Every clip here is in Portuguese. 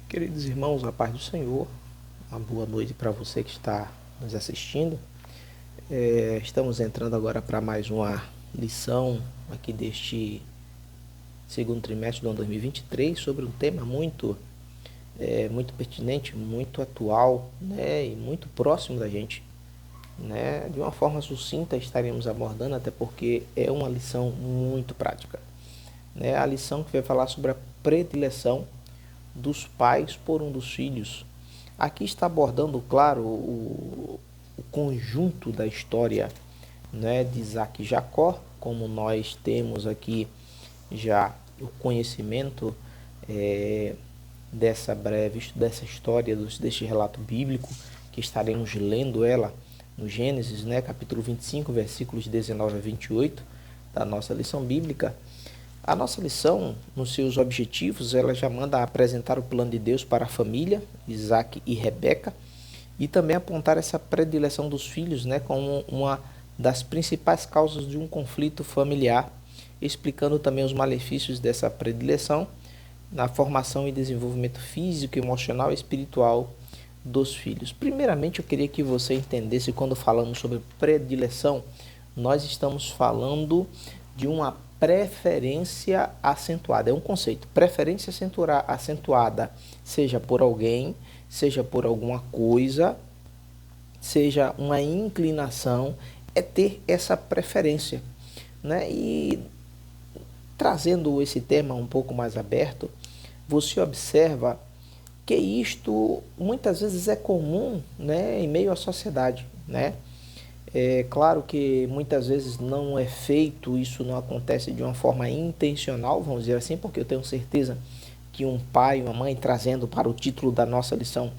Queridos irmãos, a paz do Senhor, uma boa noite para você que está nos assistindo. Estamos entrando agora para mais uma lição aqui deste segundo trimestre do ano 2023 sobre um tema muito pertinente, muito atual, né, e muito próximo da gente. Né? De uma forma sucinta estaremos abordando, até porque é uma lição muito prática. Né? A lição que vai falar sobre a predileção dos pais por um dos filhos. Aqui está abordando, claro, o conjunto da história, né, de Isaac e Jacó, como nós temos aqui já o conhecimento dessa história, deste relato bíblico, que estaremos lendo ela no Gênesis, né, capítulo 25, versículos 19 a 28, da nossa lição bíblica. A nossa lição, nos seus objetivos, ela já manda apresentar o plano de Deus para a família, Isaac e Rebeca, e também apontar essa predileção dos filhos, né, como uma das principais causas de um conflito familiar, explicando também os malefícios dessa predileção na formação e desenvolvimento físico, emocional e espiritual dos filhos. Primeiramente, eu queria que você entendesse, quando falamos sobre predileção, nós estamos falando de uma preferência acentuada. É um conceito. Preferência acentuada, seja por alguém, seja por alguma coisa, seja uma inclinação, é ter essa preferência. Né? E trazendo esse tema um pouco mais aberto, você observa que isto muitas vezes é comum, né, em meio à sociedade, né? É claro que muitas vezes não é feito, isso não acontece de uma forma intencional, vamos dizer assim, porque eu tenho certeza que um pai, uma mãe, trazendo para o título da nossa lição,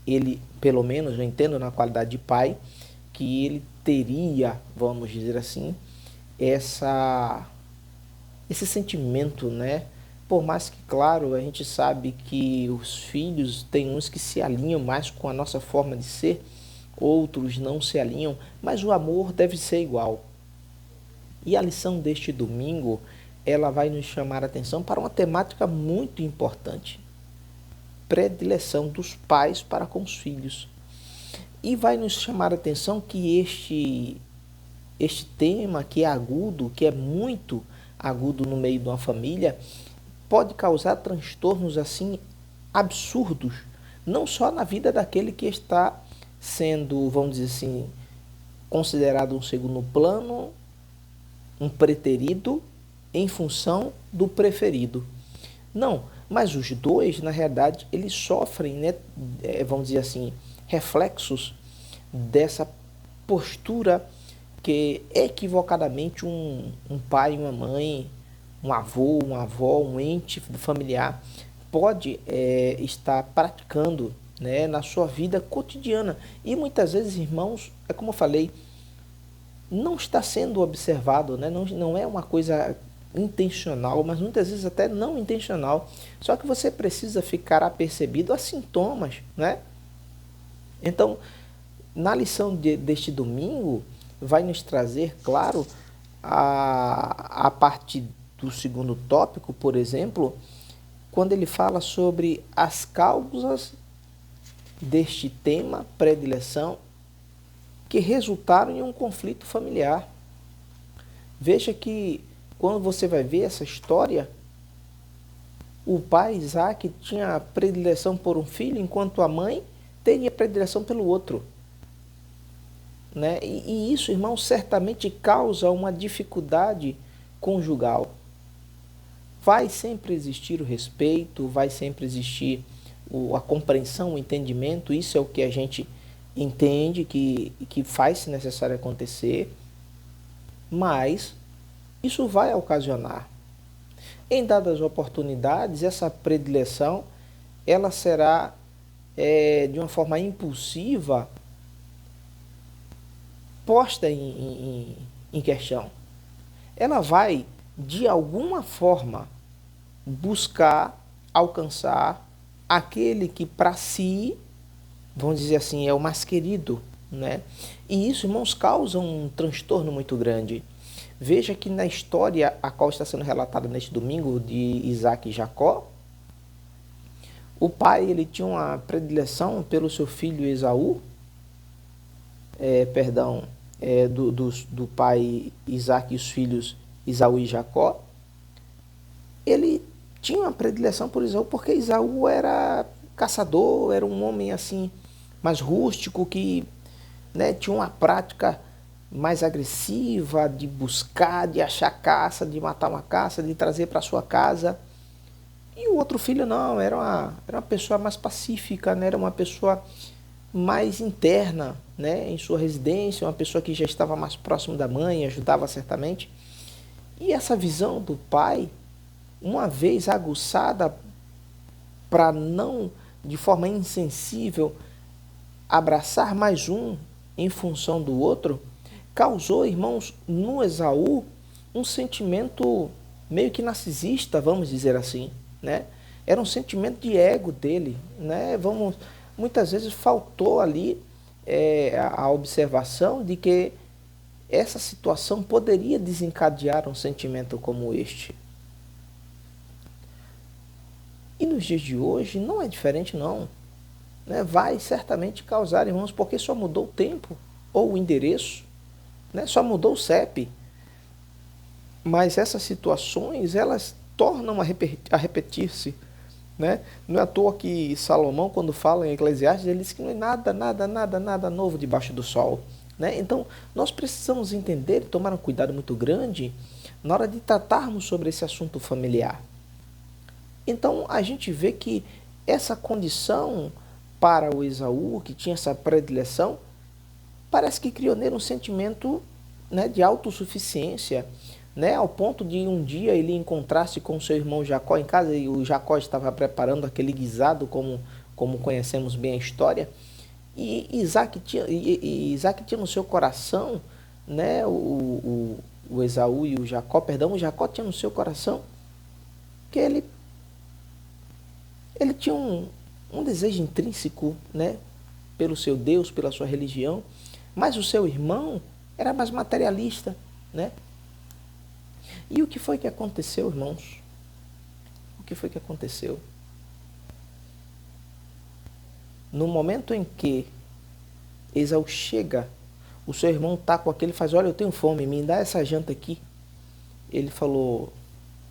ele, pelo menos eu entendo na qualidade de pai, que ele teria, vamos dizer assim, esse sentimento, né? Por mais que, claro, a gente sabe que os filhos tem uns que se alinham mais com a nossa forma de ser, outros não se alinham, mas o amor deve ser igual. E a lição deste domingo, ela vai nos chamar a atenção para uma temática muito importante: predileção dos pais para com os filhos. E vai nos chamar a atenção que este tema, que é agudo, que é muito agudo no meio de uma família, pode causar transtornos assim absurdos, não só na vida daquele que está sendo, vamos dizer assim, considerado um segundo plano, um preterido em função do preferido. Não, mas os dois, na realidade, eles sofrem, né, vamos dizer assim, reflexos dessa postura que equivocadamente um pai e uma mãe, um avô, uma avó, um ente familiar pode estar praticando, né, na sua vida cotidiana. E muitas vezes, irmãos, é como eu falei, não está sendo observado, né? Não é uma coisa intencional, mas muitas vezes até não intencional. Só que você precisa ficar apercebido a sintomas, né? Então, na lição deste domingo, vai nos trazer, claro, a partir do segundo tópico, por exemplo, quando ele fala sobre as causas deste tema, predileção, que resultaram em um conflito familiar. Veja que quando você vai ver essa história, o pai Isaac tinha predileção por um filho, enquanto a mãe teria predileção pelo outro. Né? E isso, irmão, certamente causa uma dificuldade conjugal. Vai sempre existir o respeito, vai sempre existir a compreensão, o entendimento, isso é o que a gente entende que faz-se necessário acontecer, mas isso vai ocasionar, em dadas oportunidades, essa predileção, ela será de uma forma impulsiva posta em questão. Ela vai, de alguma forma, buscar alcançar aquele que para si, vamos dizer assim, é o mais querido, né? E isso, irmãos, causa um transtorno muito grande. Veja que na história a qual está sendo relatada neste domingo de Isaac e Jacó, O pai, ele tinha uma predileção pelo seu filho Esaú, perdão, do pai Isaac e os filhos Esaú e Jacó. Ele tinha uma predileção por Esaú porque Esaú era caçador, era um homem assim mais rústico, que, né, tinha uma prática mais agressiva de buscar, de achar caça, de matar uma caça, de trazer para sua casa. E o outro filho não, era uma pessoa mais pacífica, né? Era uma pessoa mais interna, né? Em sua residência, uma pessoa que já estava mais próximo da mãe, ajudava certamente. E essa visão do pai, uma vez aguçada para não, de forma insensível, abraçar mais um em função do outro, causou, irmãos, no Esaú um sentimento meio que narcisista, vamos dizer assim, né? Era um sentimento de ego dele, né? Muitas vezes faltou ali a observação de que essa situação poderia desencadear um sentimento como este. E nos dias de hoje não é diferente não, né? Vai certamente causar, irmãos, porque só mudou o tempo ou o endereço, né? Só mudou o CEP. Mas essas situações, elas tornam a repetir-se, né? Não é à toa que Salomão, quando fala em Eclesiastes, ele diz que não é nada novo debaixo do sol, né? Então, nós precisamos entender e tomar um cuidado muito grande na hora de tratarmos sobre esse assunto familiar. Então, a gente vê que essa condição para o Esaú, que tinha essa predileção, parece que criou nele um sentimento, né, de autossuficiência, né, ao ponto de um dia ele encontrar-se com seu irmão Jacó em casa, e o Jacó estava preparando aquele guisado, como conhecemos bem a história, e Isaac tinha no seu coração, né, o Esaú e o Jacó tinha no seu coração que ele tinha um desejo intrínseco, né, pelo seu Deus, pela sua religião, mas o seu irmão era mais materialista, né? E o que foi que aconteceu, irmãos? O que foi que aconteceu? No momento em que Esaú chega, o seu irmão está com aquele, faz, olha, eu tenho fome, me dá essa janta aqui. Ele falou,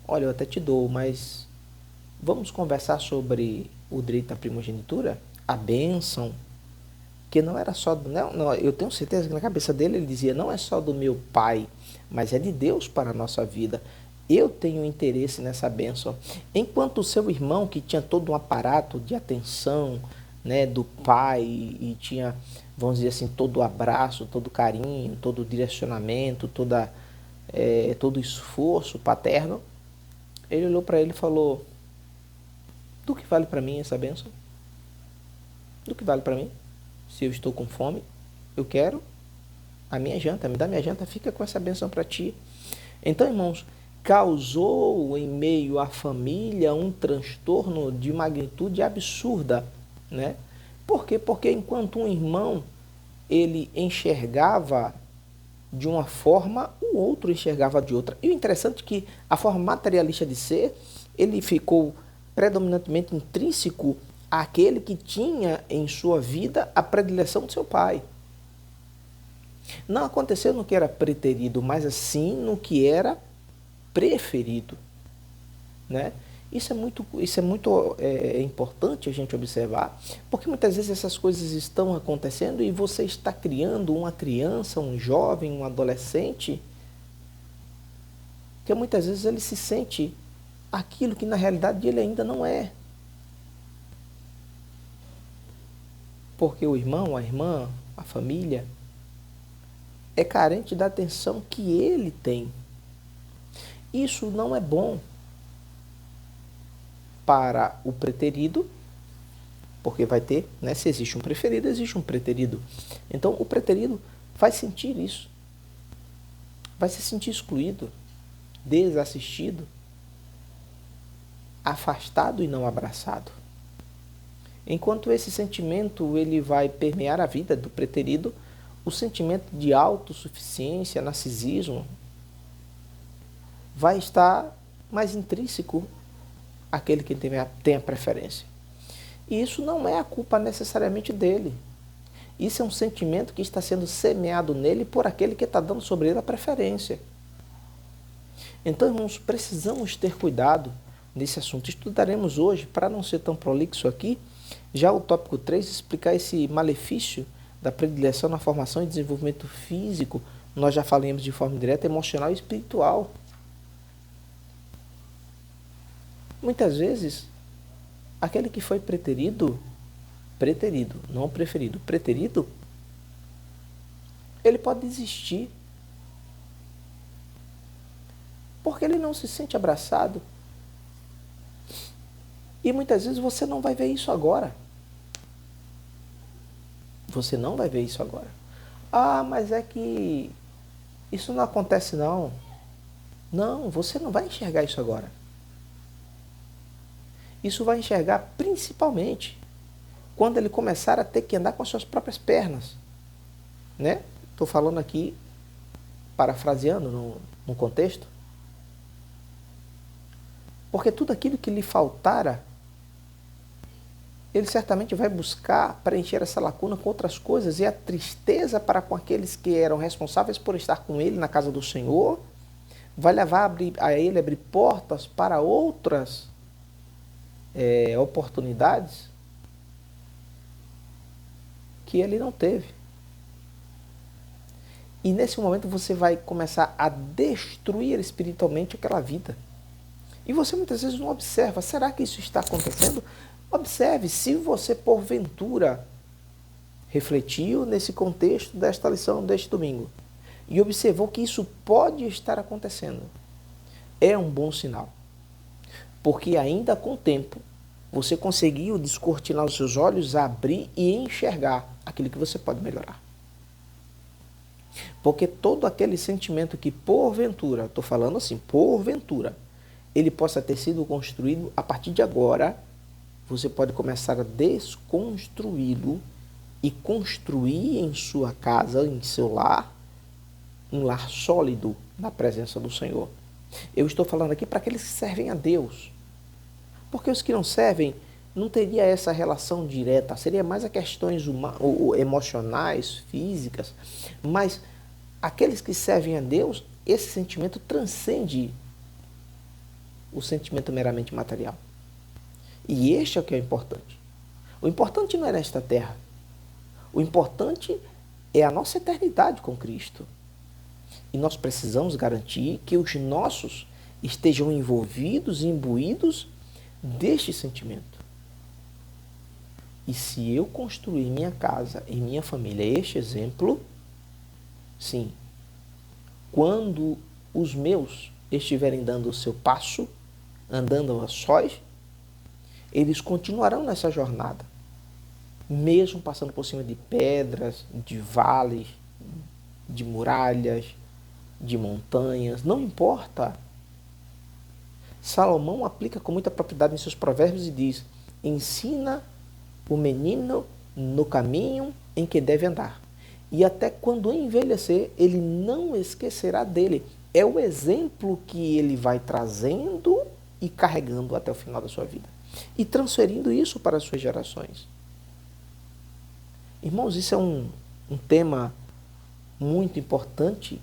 olha, eu até te dou, mas vamos conversar sobre o direito à primogenitura? A bênção, que não era só do... Não, eu tenho certeza que na cabeça dele ele dizia, não é só do meu pai, mas é de Deus para a nossa vida. Eu tenho interesse nessa bênção. Enquanto o seu irmão, que tinha todo um aparato de atenção, né, do pai, e tinha, vamos dizer assim, todo o abraço, todo o carinho, todo o direcionamento, todo o esforço paterno, ele olhou para ele e falou, do que vale para mim essa bênção? Do que vale para mim? Se eu estou com fome, eu quero a minha janta, me dá minha janta, fica com essa bênção para ti. Então, irmãos, causou em meio à família um transtorno de magnitude absurda, né? Por quê? Porque enquanto um irmão ele enxergava de uma forma, o outro enxergava de outra. E o interessante é que a forma materialista de ser, ele ficou predominantemente intrínseco àquele que tinha em sua vida a predileção do seu pai. Não aconteceu no que era preterido, mas assim no que era preferido, né? Isso é muito importante a gente observar, porque muitas vezes essas coisas estão acontecendo e você está criando uma criança, um jovem, um adolescente, que muitas vezes ele se sente aquilo que na realidade ele ainda não é. Porque o irmão, a irmã, a família é carente da atenção que ele tem. Isso não é bom para o preterido, porque vai ter, né, se existe um preferido, existe um preterido. Então o preterido vai sentir isso, vai se sentir excluído, desassistido, afastado e não abraçado. Enquanto esse sentimento ele vai permear a vida do preterido, o sentimento de autossuficiência, narcisismo, vai estar mais intrínseco àquele que tem a preferência. E isso não é a culpa necessariamente dele. Isso é um sentimento que está sendo semeado nele por aquele que está dando sobre ele a preferência. Então, irmãos, precisamos ter cuidado nesse assunto. Estudaremos hoje, para não ser tão prolixo aqui, já o tópico 3, explicar esse malefício da predileção na formação e desenvolvimento físico. Nós já falamos de forma direta, emocional e espiritual. Muitas vezes, aquele que foi preterido, não preferido, preterido, ele pode desistir. Porque ele não se sente abraçado. E muitas vezes você não vai ver isso agora. Você não vai ver isso agora. Ah, mas é que isso não acontece não. Não, você não vai enxergar isso agora. Isso vai enxergar principalmente quando ele começar a ter que andar com as suas próprias pernas. Né? Estou falando aqui, parafraseando no contexto. Porque tudo aquilo que lhe faltara, ele certamente vai buscar preencher essa lacuna com outras coisas. E a tristeza para com aqueles que eram responsáveis por estar com ele na casa do Senhor vai levar a ele abrir portas para outras oportunidades que ele não teve. E nesse momento você vai começar a destruir espiritualmente aquela vida. E você muitas vezes não observa. Será que isso está acontecendo? Observe se você porventura refletiu nesse contexto desta lição deste domingo e observou que isso pode estar acontecendo. É um bom sinal. Porque ainda com o tempo você conseguiu descortinar os seus olhos, abrir e enxergar aquilo que você pode melhorar. Porque todo aquele sentimento que porventura, estou falando assim, porventura, ele possa ter sido construído, a partir de agora, você pode começar a desconstruí-lo e construir em sua casa, em seu lar, um lar sólido na presença do Senhor. Eu estou falando aqui para aqueles que servem a Deus. Porque os que não servem, não teria essa relação direta, seria mais a questões emocionais, físicas, mas aqueles que servem a Deus, esse sentimento transcende o sentimento meramente material. E este é o que é importante. O importante não é nesta terra. O importante é a nossa eternidade com Cristo. E nós precisamos garantir que os nossos estejam envolvidos e imbuídos deste sentimento. E se eu construir em minha casa, em minha família, este exemplo, sim, quando os meus estiverem dando o seu passo, andando a sós, eles continuarão nessa jornada, mesmo passando por cima de pedras, de vales, de muralhas, de montanhas, não importa. Salomão aplica com muita propriedade em seus provérbios e diz: ensina o menino no caminho em que deve andar, e até quando envelhecer, ele não esquecerá dele. É o exemplo que ele vai trazendo e carregando até o final da sua vida. E transferindo isso para as suas gerações. Irmãos, isso é um tema muito importante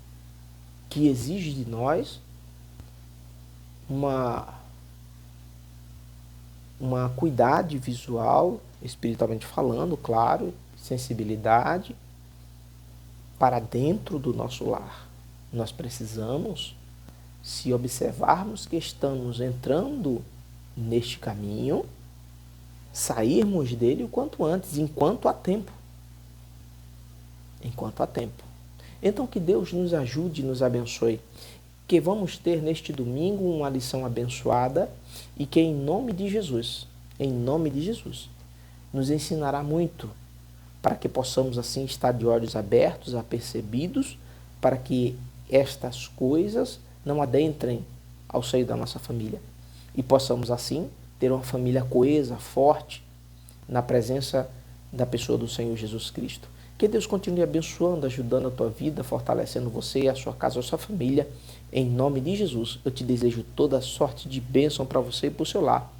que exige de nós uma cuidade visual, espiritualmente falando, claro, sensibilidade para dentro do nosso lar. Nós precisamos, se observarmos que estamos entrando neste caminho, sairmos dele o quanto antes, enquanto há tempo. Enquanto há tempo. Então que Deus nos ajude e nos abençoe. Que vamos ter neste domingo uma lição abençoada e que em nome de Jesus, nos ensinará muito para que possamos assim estar de olhos abertos, apercebidos, para que estas coisas não adentrem ao seio da nossa família. E possamos assim ter uma família coesa, forte, na presença da pessoa do Senhor Jesus Cristo. Que Deus continue abençoando, ajudando a tua vida, fortalecendo você, a sua casa, a sua família. Em nome de Jesus, eu te desejo toda sorte de bênção para você e para o seu lar.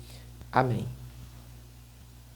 Amém.